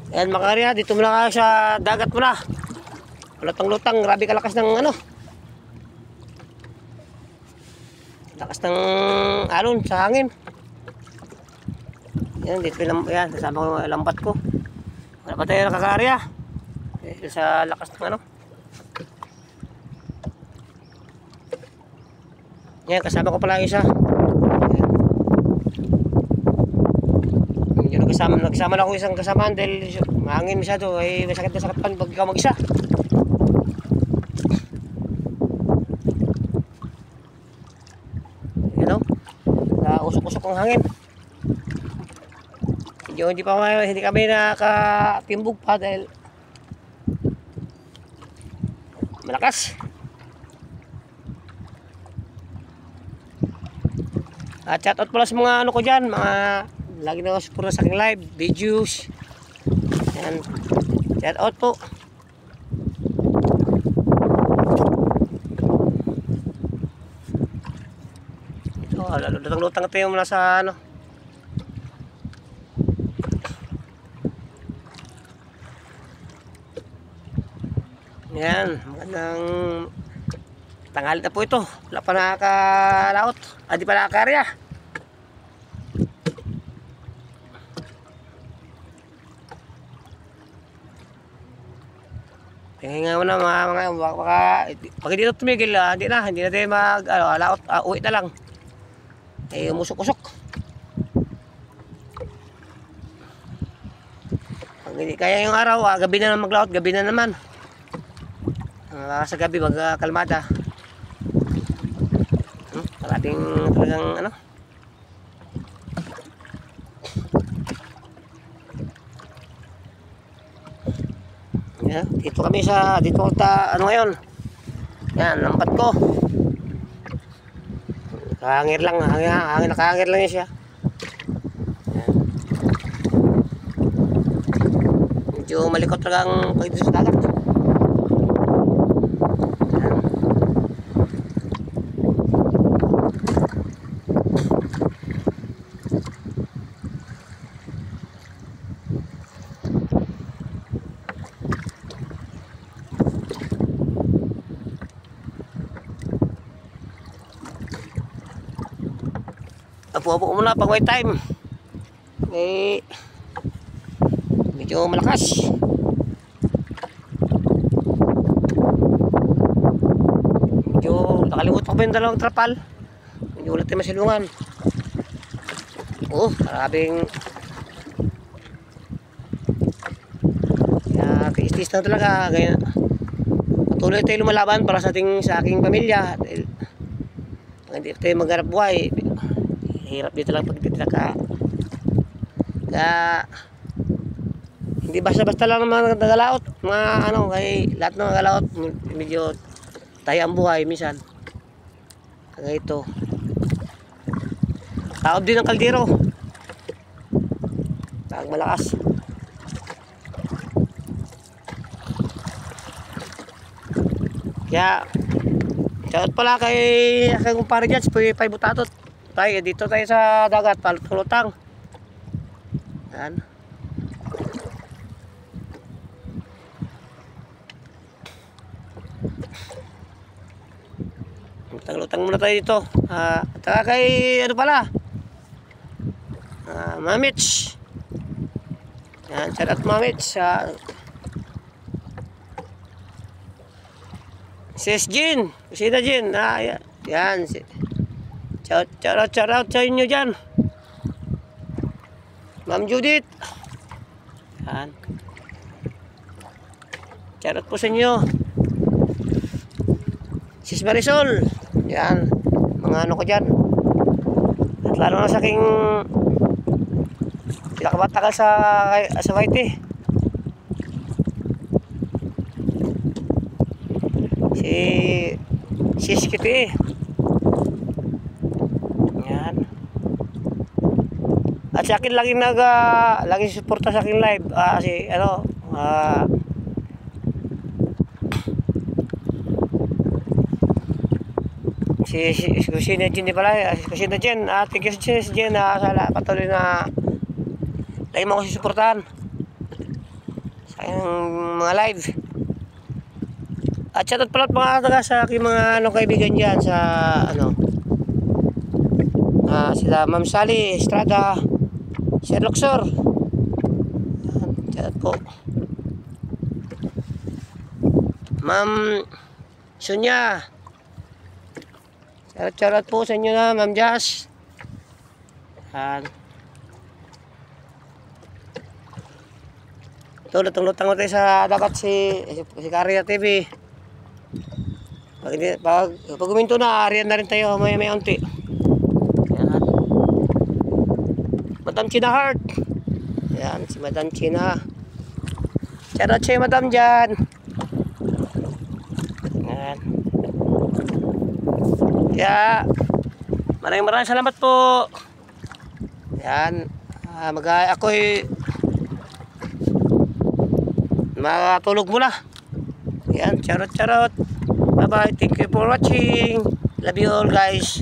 Ayan mga karya, dito muna ka sa dagat muna. Lutang-lutang, grabe kalakas ng ano. Lakas ng alon sa hangin. Yan, dito yan, kasama ko yung lambat ko. Wala pa tayo nakakarya. Dito sa lakas ng ano. Yan, kasama ko pala isa. Yan. Nagsama na ako isang kasamaan dahil mahangin masyado. Ay masakit na sakit pa pag ikaw mag-isa. Yan o. Usok-usok ang hangin. Hindi kami nakatimbog pa dahil malakas. At shoutout pala sa mga ano ko dyan, mga lagi na support sa aking live, videos. Yan. Shoutout po. Ito, lutang-lutang ito yung mula sa ano. Yan, magandang tanghali na po ito. Wala pa nakakalaot. Di pa nakakarya. Tingnan mo na mga pag hindi ito tumigil, hindi na tayo mag-alaot. Uwi na lang. Umusok-usok. Pag hindi kaya yung araw, gabi na maglaot, gabi na naman. Sa gabi magkalmada. Maraming talagang ano. Yan, dito ano ngayon. Yan, lampat ko. Hangir lang, nakahangir lang yun siya. Yan. Medyo malikot talagang pag dito sa dagat. Apo-apo muna pag white time. Medyo malakas. Medyo nakalimut ko pa yung dalawang trapal. Medyo ulit yung masilungan. Maraming tiis-tiis na talaga. Kaya patuloy tayo lumalaban para sa aking pamilya. Dahil hindi tayo magharap buhay. Hirap dito lang pag dito hindi basta-basta lang naman nagalaot mga ano, kay lahat ng nagalaot medyo tayo ang buhay minsan kaya ito taob din ang kaldero pag malakas. Kaya shoutout pala kay aking kumpare dyan, si Pay Butatot. Dito tayo sa dagat, palutang. Yan. Lutang muna tayo dito. Taka kay ano pala? Mamits. Yan, shoutout Mamits. Sis Jean, Kusina Jean. Yan. Shout out sa inyo dyan. Ma'am Judith. Yan. Shout out po sa inyo. Sis Marisol. Yan. Mga ano ko dyan. At lalo na sa aking pinakabatagal sa Waite. Si Sis Kitty. At sa akin laging laging suporta sa akin live si ano si Kusina Jen pala, si Kusina Jen, thank you si Jen sa patuloy na lagi mo ko susuportahan. Ang mga live. At shoutout pala mga taga sa aking mga kaibigan dyan sa sila Ma'am Sally Estrada, Sir Luxor. Shoutout po. Ma'am Sonia. Shoutout po sa inyo na Ma'am Jazz. Ito, lutang-lutang tayo sa dagat si Karya TV. Pag uminto na, ariyan na rin tayo may unti. Ayan. Madam China Heart. Ayan, si Madam China. Shoutout siya Madam dyan. Ayan. Kaya, maraming salamat po. Ayan. Ako'y makatulog muna. Ayan, charot. Bye bye. Thank you for watching. Love you all guys.